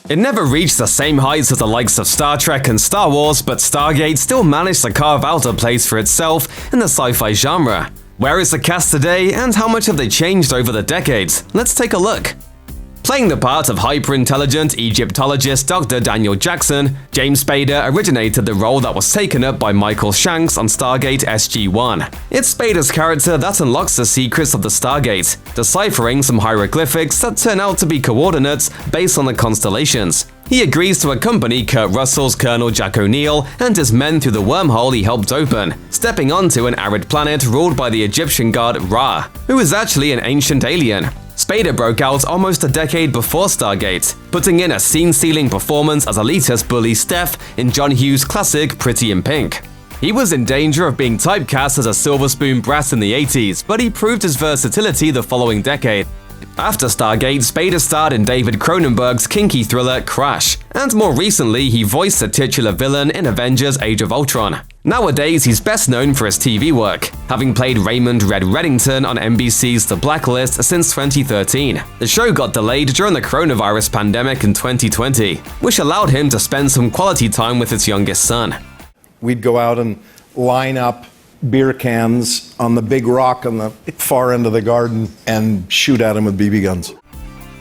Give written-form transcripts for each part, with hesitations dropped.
It never reached the same heights as the likes of Star Trek and Star Wars, but Stargate still managed to carve out a place for itself in the sci-fi genre. Where is the cast today, and how much have they changed over the decades? Let's take a look. Playing the part of hyper-intelligent Egyptologist Dr. Daniel Jackson, James Spader originated the role that was taken up by Michael Shanks on Stargate SG-1. It's Spader's character that unlocks the secrets of the Stargate, deciphering some hieroglyphics that turn out to be coordinates based on the constellations. He agrees to accompany Kurt Russell's Colonel Jack O'Neill and his men through the wormhole he helped open, stepping onto an arid planet ruled by the Egyptian god Ra, who is actually an ancient alien. Spader broke out almost a decade before Stargate, putting in a scene-stealing performance as elitist bully Steph in John Hughes' classic Pretty in Pink. He was in danger of being typecast as a silver spoon brat in the 80s, but he proved his versatility the following decade. After Stargate, Spader starred in David Cronenberg's kinky thriller Crash, and more recently he voiced the titular villain in Avengers Age of Ultron. Nowadays, he's best known for his TV work, having played Raymond Red Reddington on NBC's The Blacklist since 2013. The show got delayed during the coronavirus pandemic in 2020, which allowed him to spend some quality time with his youngest son. We'd go out and line up beer cans on the big rock on the far end of the garden and shoot at him with BB guns.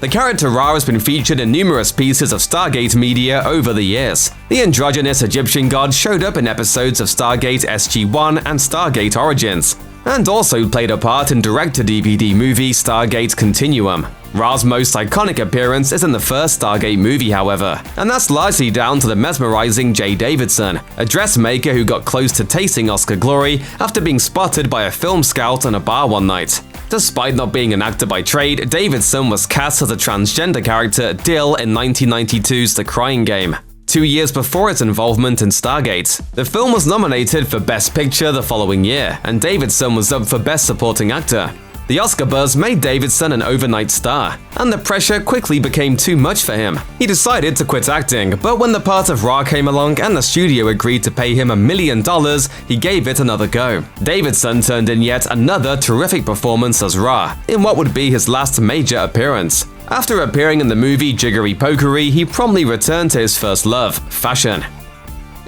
The character Ra has been featured in numerous pieces of Stargate media over the years. The androgynous Egyptian god showed up in episodes of Stargate SG-1 and Stargate Origins, and also played a part in direct-to-DVD movie Stargate Continuum. Ra's most iconic appearance is in the first Stargate movie, however, and that's largely down to the mesmerizing Jaye Davidson, a dressmaker who got close to tasting Oscar glory after being spotted by a film scout in a bar one night. Despite not being an actor by trade, Davidson was cast as a transgender character Diehl in 1992's The Crying Game, 2 years before its involvement in Stargate. The film was nominated for Best Picture the following year, and Davidson was up for Best Supporting Actor. The Oscar buzz made Davidson an overnight star, and the pressure quickly became too much for him. He decided to quit acting, but when the part of Ra came along and the studio agreed to pay him $1 million, he gave it another go. Davidson turned in yet another terrific performance as Ra, in what would be his last major appearance. After appearing in the movie Jiggery Pokery, he promptly returned to his first love, fashion.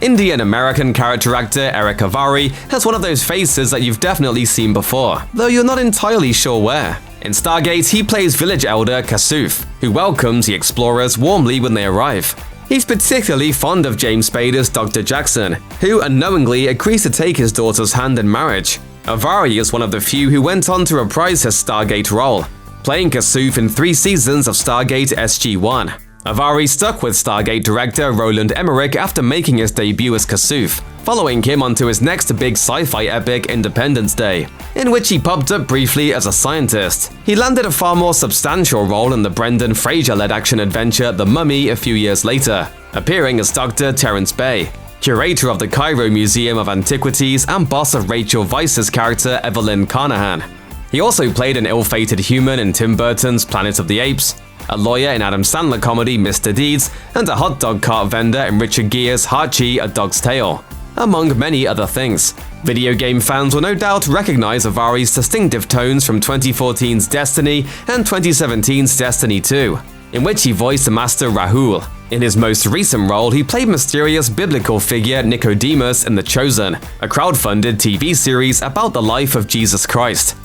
Indian-American character actor Erick Avari has one of those faces that you've definitely seen before, though you're not entirely sure where. In Stargate, he plays village elder Kasuf, who welcomes the explorers warmly when they arrive. He's particularly fond of James Spader's Dr. Jackson, who unknowingly agrees to take his daughter's hand in marriage. Avari is one of the few who went on to reprise his Stargate role, playing Kasuf in 3 seasons of Stargate SG-1. Avari stuck with Stargate director Roland Emmerich after making his debut as Kasuf, following him onto his next big sci-fi epic Independence Day, in which he popped up briefly as a scientist. He landed a far more substantial role in the Brendan Fraser-led action adventure The Mummy a few years later, appearing as Dr. Terence Bay, curator of the Cairo Museum of Antiquities and boss of Rachel Weisz's character Evelyn Carnahan. He also played an ill-fated human in Tim Burton's Planet of the Apes, a lawyer in Adam Sandler comedy Mr. Deeds, and a hot dog cart vendor in Richard Gere's Hachi: A Dog's Tale, among many other things. Video game fans will no doubt recognize Avari's distinctive tones from 2014's Destiny and 2017's Destiny 2, in which he voiced the Master Rahul. In his most recent role, he played mysterious biblical figure Nicodemus in The Chosen, a crowdfunded TV series about the life of Jesus Christ.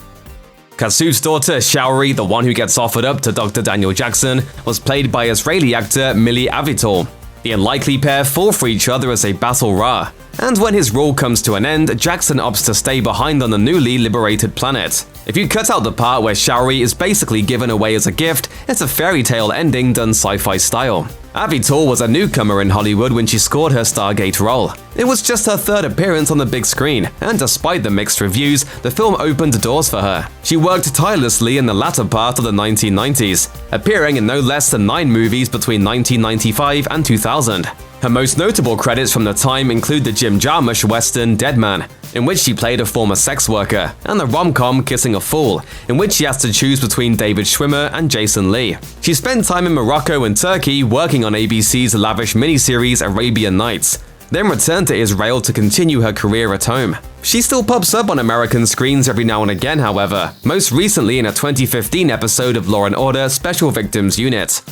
Kasuf's daughter, Shaori, the one who gets offered up to Dr. Daniel Jackson, was played by Israeli actor Mili Avital. The unlikely pair fall for each other as they battle Ra, and when his rule comes to an end, Jackson opts to stay behind on the newly liberated planet. If you cut out the part where Shaori is basically given away as a gift, it's a fairy tale ending done sci-fi style. Avital was a newcomer in Hollywood when she scored her Stargate role. It was just her 3rd appearance on the big screen, and despite the mixed reviews, the film opened doors for her. She worked tirelessly in the latter part of the 1990s, appearing in no less than 9 movies between 1995 and 2000. Her most notable credits from the time include the Jim Jarmusch western Dead Man, in which she played a former sex worker, and the rom-com Kissing a Fool, in which she has to choose between David Schwimmer and Jason Lee. She spent time in Morocco and Turkey working on ABC's lavish miniseries Arabian Nights, then returned to Israel to continue her career at home. She still pops up on American screens every now and again, however, most recently in a 2015 episode of Law & Order Special Victims Unit.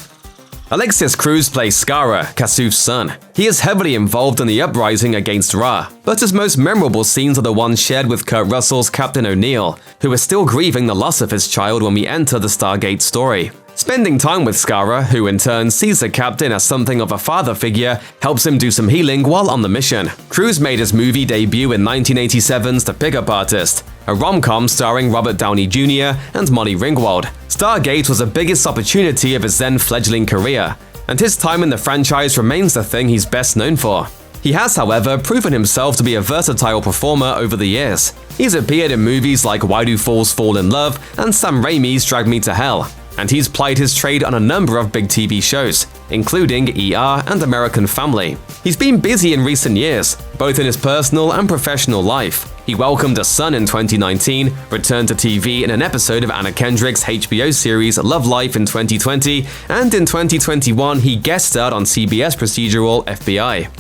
Alexis Cruz plays Skara, Kasuf's son. He is heavily involved in the uprising against Ra, but his most memorable scenes are the ones shared with Kurt Russell's Captain O'Neill, who is still grieving the loss of his child when we enter the Stargate story. Spending time with Skara, who in turn sees the captain as something of a father figure, helps him do some healing while on the mission. Cruz made his movie debut in 1987's The Pickup Artist, a rom-com starring Robert Downey Jr. and Molly Ringwald. Stargate was the biggest opportunity of his then fledgling career, and his time in the franchise remains the thing he's best known for. He has, however, proven himself to be a versatile performer over the years. He's appeared in movies like Why Do Fools Fall in Love and Sam Raimi's Drag Me to Hell, and he's plied his trade on a number of big TV shows, including ER and American Family. He's been busy in recent years, both in his personal and professional life. He welcomed a son in 2019, returned to TV in an episode of Anna Kendrick's HBO series Love Life in 2020, and in 2021 he guest starred on CBS procedural FBI.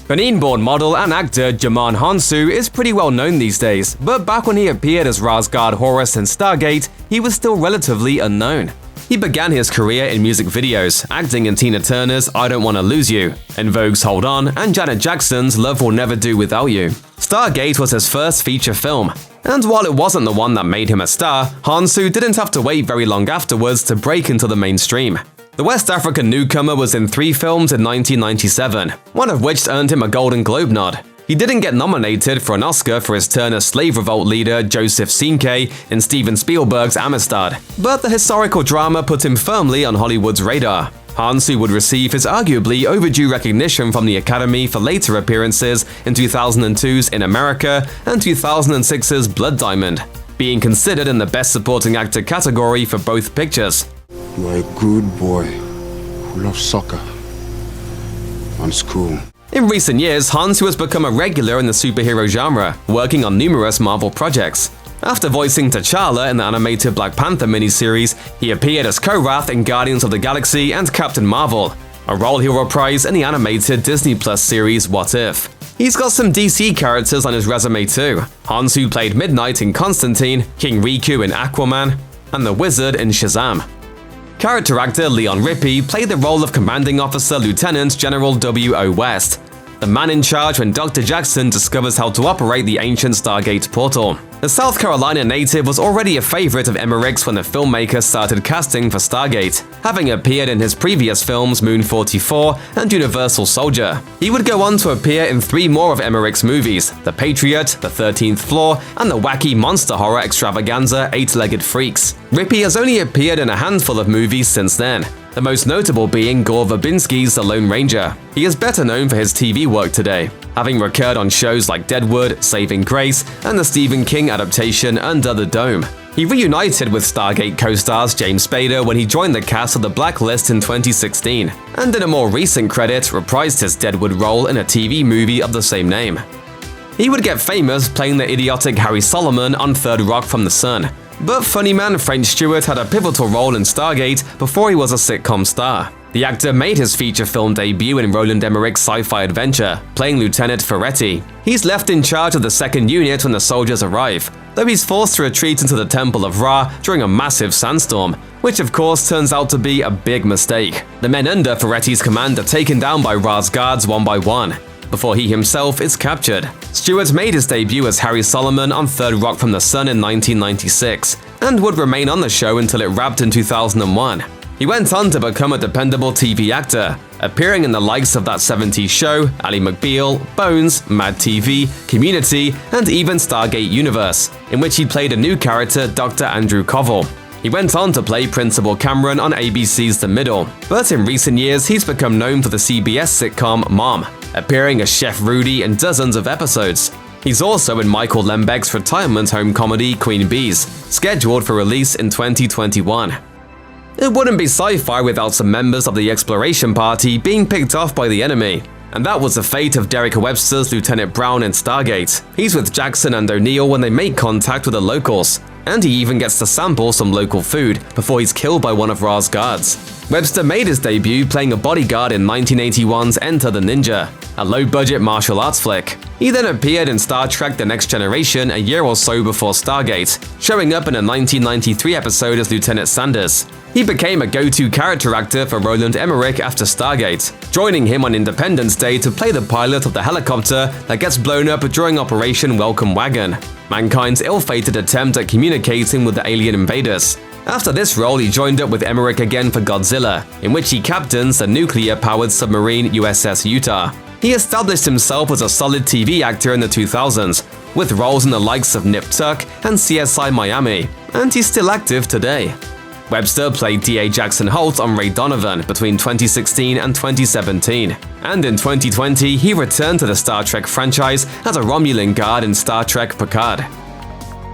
Benin-born model and actor Djimon Hounsou is pretty well known these days, but back when he appeared as Ra's guard Horus in Stargate, he was still relatively unknown. He began his career in music videos, acting in Tina Turner's I Don't Wanna Lose You, En Vogue's Hold On, and Janet Jackson's Love Will Never Do Without You. Stargate was his first feature film, and while it wasn't the one that made him a star, Hounsou didn't have to wait very long afterwards to break into the mainstream. The West African newcomer was in 3 films in 1997, one of which earned him a Golden Globe nod. He didn't get nominated for an Oscar for his turn as slave revolt leader Joseph Cinque in Steven Spielberg's Amistad, but the historical drama put him firmly on Hollywood's radar. Hounsou would receive his arguably overdue recognition from the Academy for later appearances in 2002's In America and 2006's Blood Diamond, being considered in the Best Supporting Actor category for both pictures. You are a good boy who loves soccer and school. In recent years, Hounsou has become a regular in the superhero genre, working on numerous Marvel projects. After voicing T'Challa in the animated Black Panther miniseries, he appeared as Korath in Guardians of the Galaxy and Captain Marvel, a role he'll reprise in the animated Disney Plus series What If. He's got some DC characters on his resume too. Hounsou played Midnight in Constantine, King Riku in Aquaman, and the Wizard in Shazam. Character actor Leon Rippy played the role of Commanding Officer Lieutenant General W.O. West, the man in charge when Dr. Jackson discovers how to operate the ancient Stargate portal. The South Carolina native was already a favorite of Emmerich's when the filmmaker started casting for Stargate, having appeared in his previous films Moon 44 and Universal Soldier. He would go on to appear in 3 more of Emmerich's movies, The Patriot, The 13th Floor, and the wacky monster horror extravaganza Eight-Legged Freaks. Rippy has only appeared in a handful of movies since then, the most notable being Gore Verbinski's The Lone Ranger. He is better known for his TV work today, having recurred on shows like Deadwood, Saving Grace, and the Stephen King adaptation Under the Dome. He reunited with Stargate co-stars James Spader when he joined the cast of The Blacklist in 2016, and in a more recent credit reprised his Deadwood role in a TV movie of the same name. He would get famous playing the idiotic Harry Solomon on Third Rock from the Sun, but funny man French Stewart had a pivotal role in Stargate before he was a sitcom star. The actor made his feature film debut in Roland Emmerich's sci-fi adventure, playing Lieutenant Ferretti. He's left in charge of the 2nd Unit when the soldiers arrive, though he's forced to retreat into the Temple of Ra during a massive sandstorm, which of course turns out to be a big mistake. The men under Ferretti's command are taken down by Ra's guards one by one, before he himself is captured. Stewart made his debut as Harry Solomon on Third Rock from the Sun in 1996, and would remain on the show until it wrapped in 2001. He went on to become a dependable TV actor, appearing in the likes of That 70s Show, Ally McBeal, Bones, Mad TV, Community, and even Stargate Universe, in which he played a new character, Dr. Andrew Koval. He went on to play Principal Cameron on ABC's The Middle, but in recent years he's become known for the CBS sitcom Mom, appearing as Chef Rudy in dozens of episodes. He's also in Michael Lembeck's retirement home comedy Queen Bees, scheduled for release in 2021. It wouldn't be sci-fi without some members of the Exploration Party being picked off by the enemy, and that was the fate of Derek Webster's Lieutenant Brown in Stargate. He's with Jackson and O'Neill when they make contact with the locals, and he even gets to sample some local food before he's killed by one of Ra's guards. Webster made his debut playing a bodyguard in 1981's Enter the Ninja, a low-budget martial arts flick. He then appeared in Star Trek The Next Generation a year or so before Stargate, showing up in a 1993 episode as Lieutenant Sanders. He became a go-to character actor for Roland Emmerich after Stargate, joining him on Independence Day to play the pilot of the helicopter that gets blown up during Operation Welcome Wagon, mankind's ill-fated attempt at communicating with the alien invaders. After this role, he joined up with Emmerich again for Godzilla, in which he captains the nuclear-powered submarine USS Utah. He established himself as a solid TV actor in the 2000s, with roles in the likes of Nip Tuck and CSI Miami, and he's still active today. Webster played D.A. Jackson Holt on Ray Donovan between 2016 and 2017, and in 2020 he returned to the Star Trek franchise as a Romulan guard in Star Trek Picard.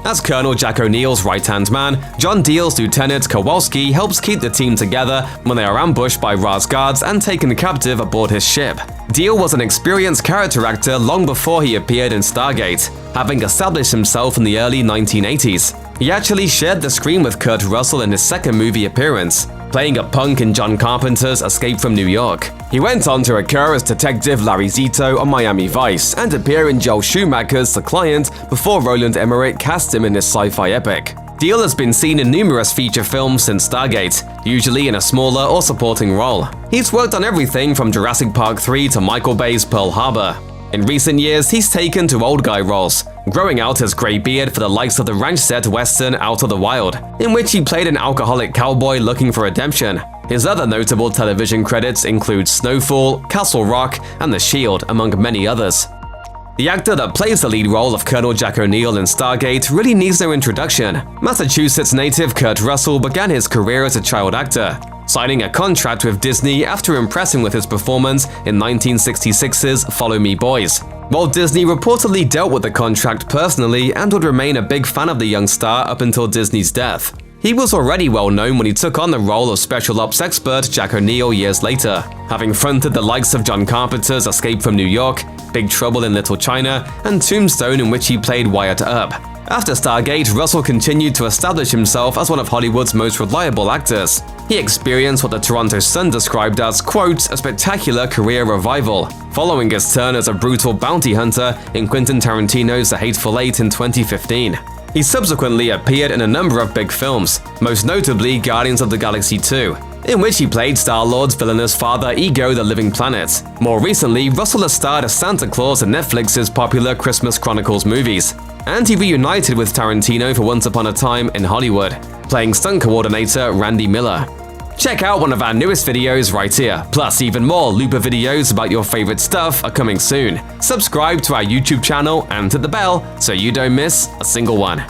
As Colonel Jack O'Neill's right-hand man, John Diehl's Lieutenant Kowalski helps keep the team together when they are ambushed by Ra's guards and taken captive aboard his ship. Diehl was an experienced character actor long before he appeared in Stargate, having established himself in the early 1980s. He actually shared the screen with Kurt Russell in his second movie appearance, playing a punk in John Carpenter's Escape from New York. He went on to occur as Detective Larry Zito on Miami Vice and appear in Joel Schumacher's The Client before Roland Emmerich cast him in his sci-fi epic. Diehl has been seen in numerous feature films since Stargate, usually in a smaller or supporting role. He's worked on everything from Jurassic Park 3 to Michael Bay's Pearl Harbor. In recent years, he's taken to old guy roles, growing out his grey beard for the likes of the ranch set western Out of the Wild, in which he played an alcoholic cowboy looking for redemption. His other notable television credits include Snowfall, Castle Rock, and The Shield, among many others. The actor that plays the lead role of Colonel Jack O'Neill in Stargate really needs no introduction. Massachusetts native Kurt Russell began his career as a child actor, signing a contract with Disney after impressing with his performance in 1966's Follow Me Boys. Walt Disney reportedly dealt with the contract personally and would remain a big fan of the young star up until Disney's death. He was already well known when he took on the role of special ops expert Jack O'Neill years later, having fronted the likes of John Carpenter's Escape from New York, Big Trouble in Little China, and Tombstone, in which he played Wyatt Earp. After Stargate, Russell continued to establish himself as one of Hollywood's most reliable actors. He experienced what the Toronto Sun described as, quote, a spectacular career revival, following his turn as a brutal bounty hunter in Quentin Tarantino's The Hateful Eight in 2015. He subsequently appeared in a number of big films, most notably Guardians of the Galaxy 2, in which he played Star-Lord's villainous father Ego the Living Planet. More recently, Russell has starred as Santa Claus in Netflix's popular Christmas Chronicles movies, and he reunited with Tarantino for Once Upon a Time in Hollywood, playing stunt coordinator Randy Miller. Check out one of our newest videos right here, plus even more Looper videos about your favorite stuff are coming soon. Subscribe to our YouTube channel and hit the bell so you don't miss a single one.